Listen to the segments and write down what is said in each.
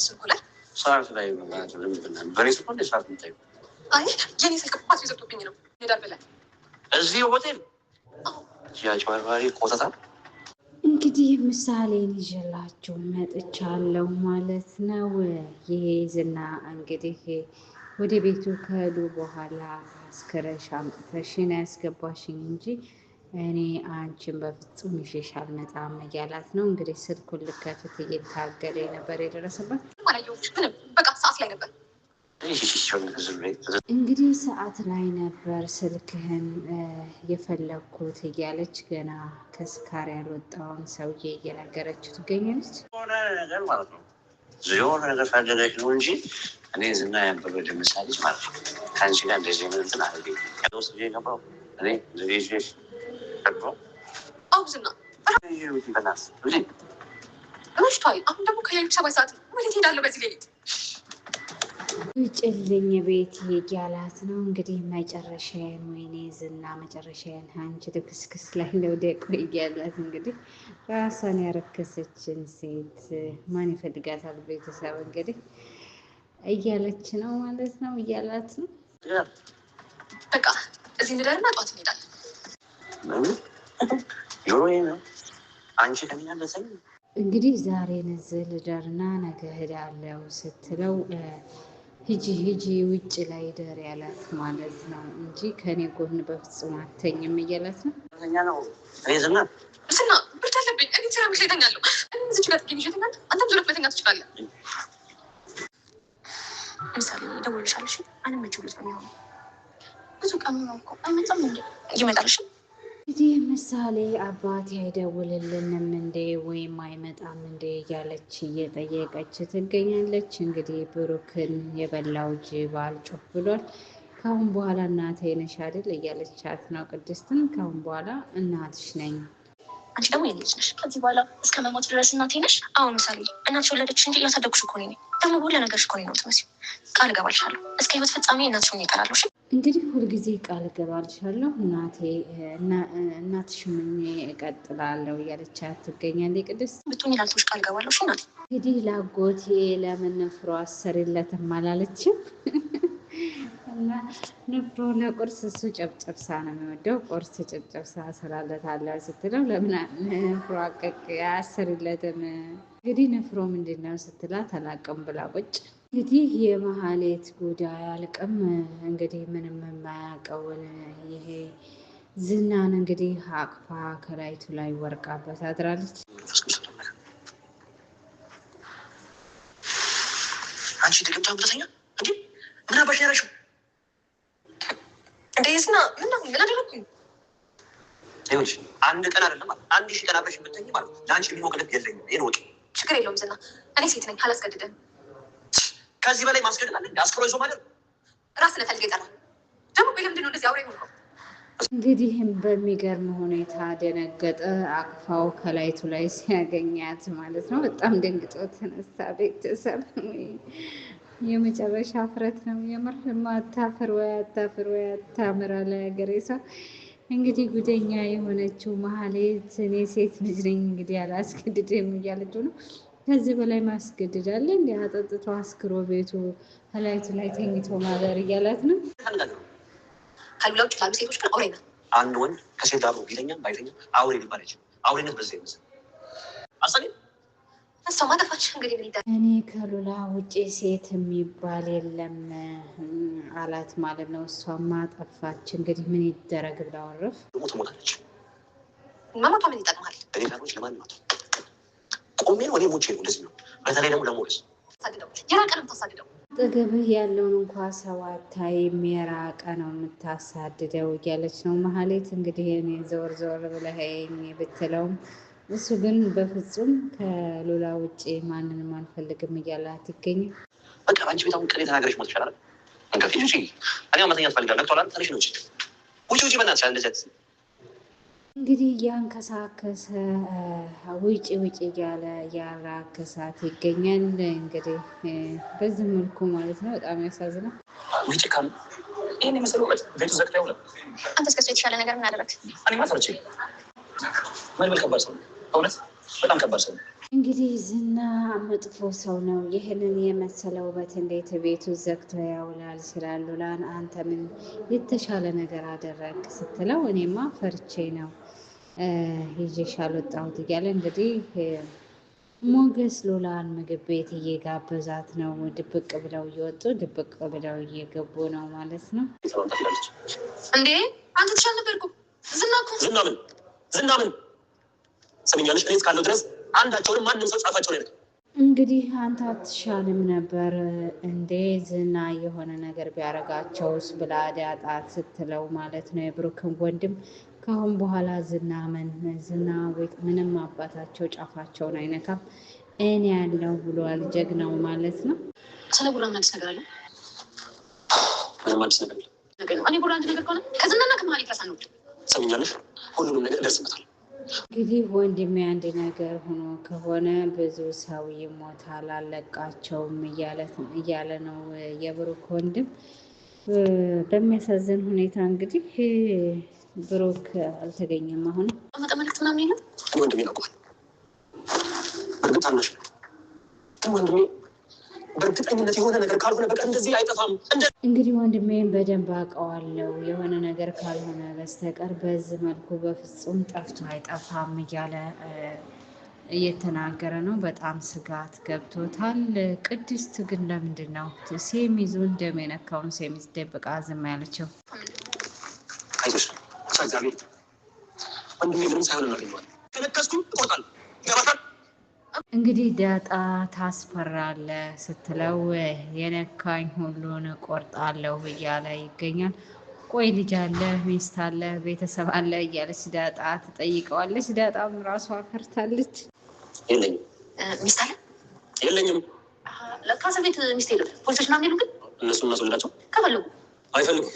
ስልኩ ላይ ሰዓት ላይ በሬስ እኮ እንደ ሰዓት የምታዩ? አይ የኔ ስልክ ፓስ ይዘግቶብኝ ነው። ሄዳል ብለን እዚህ ሆቴል ያጭበርባሪ ቆጠታ። እንግዲህ ምሳሌን ይዤላችሁ መጥቻለሁ ማለት ነው። ይሄ ዝና እንግዲህ ወደ ቤቱ ከሄዱ በኋላ አስክረሽ አምጥተሽን ያስገባሽኝ እንጂ እኔ አንቺን በፍጹም ይዤሽ አልመጣም እያላት ነው። እንግዲህ ስልኩን ልከፍት እየታገለ ነበር የደረሰባት። በቃ ሰዓት ላይ ነበር እንግዲህ ሰዓት ላይ ነበር ስልክህን የፈለግኩት እያለች ገና ከስካር ያልወጣውን ሰውዬ እየነገረችው ትገኛለች። የሆነ ነገር ፈለገች ነው እንጂ እኔ ዝና ያበበ ምሳሌ ማለት ነው። ከአንቺ ጋር እንደዚህ ምንትን አለ ውስጥ ገባው እኔ ዝና አሁን ደግሞ ከሌሎች 7 ሰዓት ወዴት ሄዳለሁ በዚህ ሌሊት? ውጭልኝ ቤት እያላት ነው እንግዲህ መጨረሻዬን፣ ወይኔ ዝና መጨረሻዬን አንቺ ልክስክስ ላይ ለውደቁ እያላት እንግዲህ ራሷን ያረከሰችን ሴት ማን ይፈልጋታል ቤተሰብ እንግዲህ እያለች ነው ማለት ነው፣ እያላት ነው። በቃ እዚህ እንደርና ጧት እንሄዳለን። አንቺ ከሚያለሰኝ እንግዲህ ዛሬ ነዝህ ልደርና ነገ እሄዳለሁ ስትለው ሂጂ ውጭ ላይ ደር ያላት ማለት ነው እንጂ ከኔ ጎን በፍጹም አተኝም እያላት ነው። ዝና ብርድ አለብኝ እኔ ስራ ምሽ ተኛለሁ። እዚች ጋር ትገኝ ይሸተኛል። አንተም ዙረት መተኛ ትችላለህ። ምሳሌ ደውልልሻለሽ። አለመችው ልጅ ነው የሚሆነው። ብዙ ቀን ነው እኮ አይመጣም እንዴ? ይመጣልሽ እንግዲህ ምሳሌ አባቴ አይደውልልንም እንዴ ወይም አይመጣም እንዴ እያለች እየጠየቀች ትገኛለች። እንግዲህ ብሩክን የበላው ጅብ አልጮህ ብሏል። ካሁን በኋላ እናቴ ነሽ አይደል እያለቻት ነው ቅድስትን። ካሁን በኋላ እናትሽ ነኝ። አንቺ ደግሞ የኔ ልጅ ነሽ። ከዚህ በኋላ እስከ መሞት ድረስ እናቴ ነሽ። አሁን ምሳሌ እናትሽ ወለደች እንጂ ያሳደግኩሽ እኮ ነኝ። ደግሞ ሁሉ ነገርሽ እኮ ነው የምትመስይው። ቃል እገባልሻለሁ እስከ ህይወት ፍጻሜ እናትሽ ሆኜ እቀራለሁ። እንግዲህ ሁልጊዜ ቃል እገባልሻለሁ እናትሽ ሆኜ እቀጥላለሁ እያለቻት ትገኛለች ቅድስት። ብትሆኚ ላልኩሽ ቃል እገባለሁ እናቴ። እንግዲህ ላጎቴ ለምን ንፍሮ አሰሪለትም አላለችም? እና ንፍሮ ለቁርስ እሱ ጨብጨብሳ ነው የሚወደው። ቁርስ ጨብጨብሳ ስላለታለ ስትለው ለምን ንፍሮ አሰሪለትም? እንግዲህ ንፍሮ ምንድን ነው ስትላት አላቅም ብላ ቁጭ። እንግዲህ የመሀሌት ጉዳይ አልቅም። እንግዲህ ምንም የማያውቀውን ይሄ ዝናን እንግዲህ አቅፋ ከላይቱ ላይ ወርቃበት አድራለች። አንቺ ድግምታ ብተኛ እንዴ? ምን አባሽ ያረሽው እንዴ? ዝና ምን አደረኩኝ? ይኸውልሽ አንድ ቀን አይደለም 1000 ቀን አብረሽ ብትተኝ ማለት ነው ለአንቺ የሚሞቅ ልብ የለኝም። ይሄን ወቂ። ችግር የለውም ዝና፣ እኔ ሴት ነኝ አላስገድድም። ከዚህ በላይ ማስገደድ አለ? አስክሮ ይዞ ማለት ራስን ፈልገህ ይጠራል። ደግሞ ለምንድን ነው እንደዚህ አውሬ ሆንከው? እንግዲህም በሚገርም ሁኔታ ደነገጠ። አቅፋው ከላይቱ ላይ ሲያገኛት ማለት ነው። በጣም ደንግጦ ተነሳ። ቤተሰብ የመጨረሻ ፍረት ነው የምር። አታፍር ወይ አታምር አለ ያገሬ ሰው። እንግዲህ ጉደኛ የሆነችው መሀሌት እኔ ሴት ልጅ ነኝ እንግዲህ አላስገድድም እያለችው ነው። ከዚህ በላይ ማስገድድ አለ? እንዲ አጠጥቶ አስክሮ ቤቱ ከላይቱ ላይ ተኝቶ ማደር እያላት ነው። ከሉላ ውጭ ላሉ ሴቶች ግን አውሬ ናት። አንድ ወንድ ከሴት ጋር ቢለኛም ባይተኛም አውሬ ሊባል አይችልም። አውሬነት በዛ ይመስል አሰኔ እሷ ማጠፋች። እንግዲህ ምን ይደረግ፣ እኔ ከሉላ ውጭ ሴት የሚባል የለም አላት ማለት ነው። እሷ ማጠፋች። እንግዲህ ምን ይደረግ ብላ ወረፍ ደግሞ ትሞታለች። መሞቷ ምን ይጠቅማል? በሌላሮች ለማንም አቶ ቆሜ ነው እኔ ሞቼ ነው እንደዚህ ነው። በተለይ ደግሞ ለሞገስ ታሳድደው የራቀንም ታሳድደው አጠገብህ ያለውን እንኳ ሰው አታይም፣ የራቀ ነው የምታሳድደው እያለች ነው መሀሌት። እንግዲህ እኔ ዘወር ዘወር ብለኸኝ ብትለውም እሱ ግን በፍጹም ከሉላ ውጭ ማንንም አንፈልግም እያላት ይገኛል። በቃ አንቺ ቤት አሁን ቅኔ ተናገረሽ ሞት ይቻላል። እንከፊ ውጪ እኔ መተኛት ፈልጋለሁ። ነቅቷል። ተነሽ ነው ውጪ በእናትሽ እንደዚህ እንግዲህ እያንከሳከሰ ውጭ እያለ ያራከሳት ይገኛል። እንግዲህ በዚህ መልኩ ማለት ነው። በጣም ያሳዝናል። ውጭ ካሉ ይህን የመሰሉ ቤቱ ዘግታ ይውለ አንተ እስከሱ የተሻለ ነገር ምን አደረግ? እኔ ማፈርቼ መልመል ከባድ ሰው እውነት በጣም ከባድ ሰው እንግዲህ ዝና መጥፎ ሰው ነው። ይህንን የመሰለ ውበት እንዴት ቤቱ ዘግቶ ያውላል ስላሉ ላን አንተ ምን የተሻለ ነገር አደረግ ስትለው እኔማ ፈርቼ ነው ይዤሽ አልወጣሁት እያለ እንግዲህ ሞገስ ሉላን ምግብ ቤት እየጋበዛት ነው። ድብቅ ብለው እየወጡ ድብቅ ብለው እየገቡ ነው ማለት ነው። እንዴ አንተ ትሻል ነበርኩ። ዝና ምን ሰሚኛለሽ? እኔ እስካለሁ ድረስ አንዳቸውንም ማንም ሰው ጻፋቸው ነው። እንግዲህ አንተ አትሻልም ነበር እንዴ ዝና የሆነ ነገር ቢያረጋቸውስ ብላ ዳጣት ስትለው ማለት ነው። የብሩክን ወንድም ከአሁን በኋላ ዝና ምንም አባታቸው ጫፋቸውን አይነካም እኔ ያለው ብሏል ጀግናው ማለት ነው። ስለ ቡራ አዲስ ነገር አለ? ምንም አዲስ ነገር የለም። እኔ ቡራ አንድ ነገር ከሆነ ከዝናና ከመሀል ይፍረሳ ነው። ሰሚኛለሽ? ሁሉንም ነገር ደርስበታል። እንግዲህ ወንድሜ አንድ ነገር ሆኖ ከሆነ ብዙ ሰው ይሞታል አለቃቸውም እያለ ነው የብሩክ ወንድም። በሚያሳዝን ሁኔታ እንግዲህ ብሩክ አልተገኘም። አሁን መልክት ምናምን የለም። ወንድሜ ያውቀዋል። በእርግጥ አናሽ ግን ወንድሜ በእርግጠኝነት የሆነ ነገር ካልሆነ በቃ እንደዚህ አይጠፋም። እንግዲህ ወንድሜን በደንብ አውቀዋለሁ የሆነ ነገር ካልሆነ በስተቀር በዚህ መልኩ በፍጹም ጠፍቶ አይጠፋም እያለ እየተናገረ ነው። በጣም ስጋት ገብቶታል። ቅድስት ግን ለምንድን ነው ሴሚዙ እንደሚነካውን ሴሚዝ ደብቃ ዝም ያለችው? አይዞሽ እግዚአብሔር ወንድሜ ምንም ሳይሆን እናገኘዋል። ከነከስኩ እቆርጣለሁ። ይገባታል። እንግዲህ ዳጣ ታስፈራለ ስትለው የነካኝ ሁሉን እቆርጣለሁ እያለ ይገኛል። ቆይ ልጅ አለ፣ ሚስት አለ፣ ቤተሰብ አለ እያለች ዳጣ ትጠይቀዋለች። ዳጣም ራሷ ፈርታለች። የለኝም ሚስት አለ የለኝም። ለካሰ ቤት ሚስት የለም። ፖሊሶች ምናምን የሉም። ግን እነሱ እናስወልዳቸው ከፈለጉ አይፈልጉም።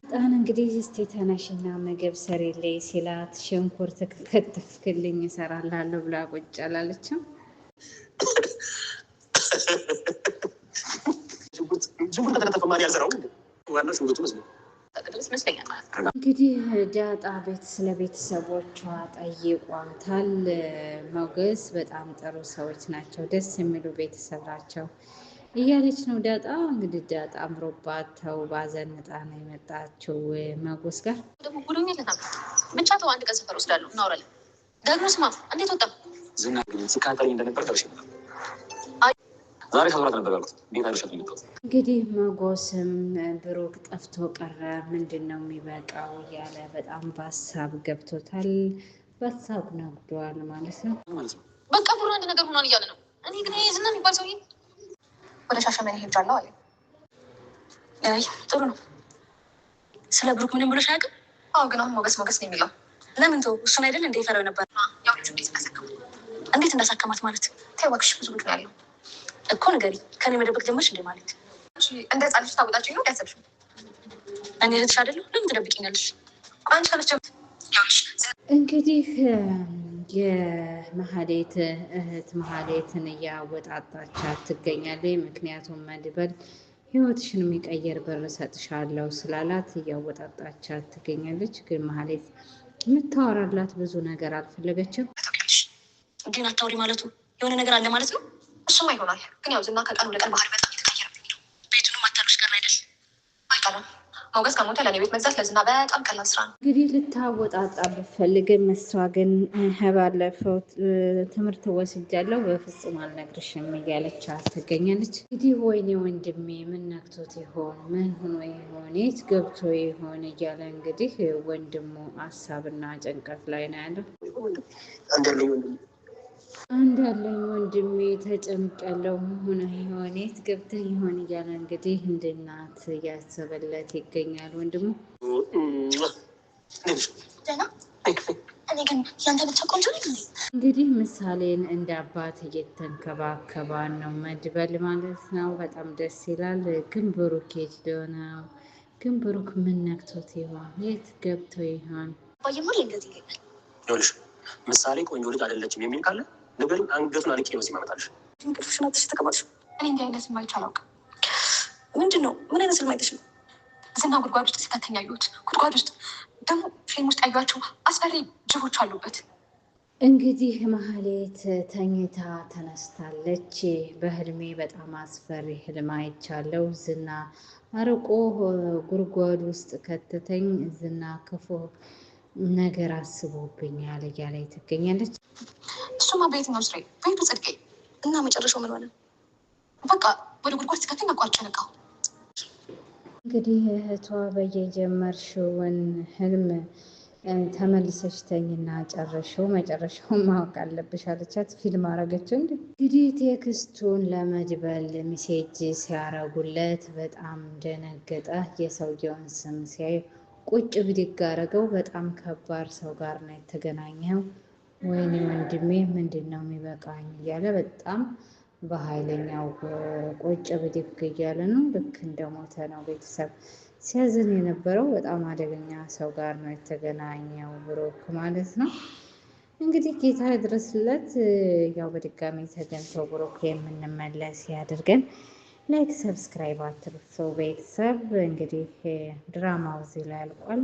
ጣን እንግዲህ እስቲ ተነሽና ምግብ ሰሪልኝ ሲላት ሽንኩርት ከከተፍክልኝ እሰራላለሁ ብላ ቁጭ አላለችም። ሽንኩርት ከተከተፈ ማን ያልሰራው? ዋናው ሽንኩርቱ እንግዲህ ዳጣ ስለ ቤተሰቦቿ ጠይቋታል። ሞገስ በጣም ጥሩ ሰዎች ናቸው፣ ደስ የሚሉ ቤተሰብ ናቸው እያለች ነው ዳጣ። እንግዲህ ዳጣ አምሮባት ተውባ ዘንጣ ነው የመጣችው ሞገስ ጋር። ብቻ ተው፣ አንድ ቀን ሰፈር ወስዳለሁ እናወራለን። ደግሞ ስማ፣ እንዴት ወጣ ዝና? ግን ሲካተኝ እንደነበር ደርሼ ዛሬ ሰራት ነበር ያሉት። ቤት አይደርሻት የሚጠት እንግዲህ ሞገስም ብሩክ ጠፍቶ ቀረ ምንድን ነው የሚበቃው እያለ በጣም በሀሳብ ገብቶታል። በሀሳብ ነግዷል ማለት ነው። በቃ ብሩ አንድ ነገር ሆኗን እያለ ነው። እኔ ግን ዝና የሚባል ሰውዬ ወደ ሻሸመኔ ሄጃለሁ አለ። ጥሩ ነው። ስለ ብሩክ ምንም ብሎሽ አያውቅም? አዎ፣ ግን አሁን ሞገስ ነው የሚለው። ለምን ተው? እሱን አይደል እንደ ይፈራው ነበር። ያው ልጁ እንዴት እንዳሳከማት ማለት ተይ እባክሽ፣ ብዙ ብር ነው ያለው እኮ ንገሪ። ከኔ መደበቅ ጀመርሽ እንዴ? ማለት እንደ ህፃን ልጅ ታወጣችኝ ነው ያሰብሽው? እኔ እህትሽ አይደለሁ? ለምን ትደብቂኛለሽ? አንቺ ከመቼ እንግዲህ የመሀሌት እህት መሀሌትን እያወጣጣቻት ትገኛለች። ምክንያቱም መድበል ህይወትሽን የሚቀየር ብር እሰጥሻለሁ ስላላት እያወጣጣቻት ትገኛለች። ግን መሀሌት የምታወራላት ብዙ ነገር አልፈለገችም። ግን አታውሪ ማለቱ የሆነ ነገር አለ ማለት ነው። እሱማ ይሆናል። ግን ያው ዝና ከቀን ወደ ቀን ባህሪ በጣም የተቀየረብኝ ነው። ቤቱንም አታሉሽ ቀር አይደል? አይቀርም። ሞገስ ከሞተ ለእኔ ቤት መግዛት ለዝና በጣም ቀላል ስራ ነው። እንግዲህ ልታወጣጣ ብትፈልግም እሷ ግን ባለፈው ትምህርት ወስጃለሁ በፍጹም አልነግርሽም እያለቻት ትገኛለች። እንግዲህ ወይኔ ወንድሜ ምን ነክቶት ይሆን? ምን ሆኖ ይሆን? የት ገብቶ ይሆን? እያለ እንግዲህ ወንድሙ ሀሳብና ጭንቀት ላይ ነው ያለው። አንድ ያለኝ ወንድሜ ተጨንቄያለሁ። ሆነ ይሆን? የት ገብተህ ይሆን? እያለ እንግዲህ እንደ እናት እያሰበለት ይገኛል ወንድሙ። እኔ ግን ያንተ ብቻ ቆንጆ ነኝ። እንግዲህ ምሳሌን እንደ አባት እየተንከባከባን ነው መድበል ማለት ነው። በጣም ደስ ይላል። ግን ብሩክ የት ነው? ግን ብሩክ ምን ነክቶት ይሆን? የት ገብቶ ይሆን? ምሳሌ ቆንጆ ልጅ አይደለችም የሚል ካለ ነገር አንገቱን አንቄ ነው ሲማመጣልሽ። እንቅልፍሽን አጥተሽ ተቀማጥሽ። እኔ እንዲህ አይነት ማይቻ አላውቅም። ምንድን ነው? ምን አይነት ስልም አይተሽ ነው? ዝና ጉድጓድ ውስጥ ሲከተኝ ያየሁት። ጉድጓድ ውስጥ ደግሞ ፊልም ውስጥ ያዩዋቸው አስፈሪ ጅቦች አሉበት። እንግዲህ ማህሌት ተኝታ ተነስታለች። በህልሜ በጣም አስፈሪ ህልም አይቻለው። ዝና አርቆ ጉድጓድ ውስጥ ከተተኝ። ዝና ክፉ ነገር አስቦብኛል እያለች ትገኛለች። እሱማ በየትኛው ስራ በየቱ ጽድቄ እና መጨረሻው ምን ሆነ? በቃ ወደ ጉድጓድ ሲከተኝ አቋርጬ ነቃሁ። እንግዲህ እህቷ በየጀመርሽውን ህልም ተመልሰሽ ተኝና ጨረሽው፣ መጨረሻውን ማወቅ አለብሽ አለቻት። ፊልም አረገችው። እንግዲህ ቴክስቱን ለመድበል ሚሴጅ ሲያረጉለት በጣም ደነገጠ። የሰውየውን ስም ሲያይ ቁጭ ብድግ አረገው። በጣም ከባድ ሰው ጋር ነው የተገናኘው። ወይኔ ወንድሜ ምንድን ነው የሚበቃኝ እያለ በጣም በኃይለኛው ቁጭ ብድግ እያለ ነው። ልክ እንደሞተ ነው ቤተሰብ ሲያዝን የነበረው። በጣም አደገኛ ሰው ጋር ነው የተገናኘው ብሩክ ማለት ነው። እንግዲህ ጌታ ድረስለት። ያው በድጋሚ ተገኝተው ብሩክ የምንመለስ ያድርገን። ላይክ ሰብስክራይብ አትርሱ ቤተሰብ። እንግዲህ ድራማው እዚህ ላይ አልቋል።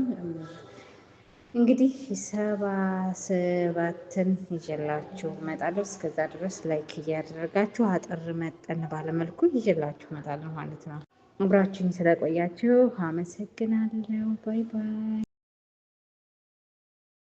እንግዲህ 77ን ይዤላችሁ እመጣለሁ። እስከዛ ድረስ ላይክ እያደረጋችሁ አጠር መጠን ባለመልኩ ይዤላችሁ እመጣለሁ ማለት ነው። አብራችሁኝ ስለቆያችሁ አመሰግናለሁ። ባይ ባይ።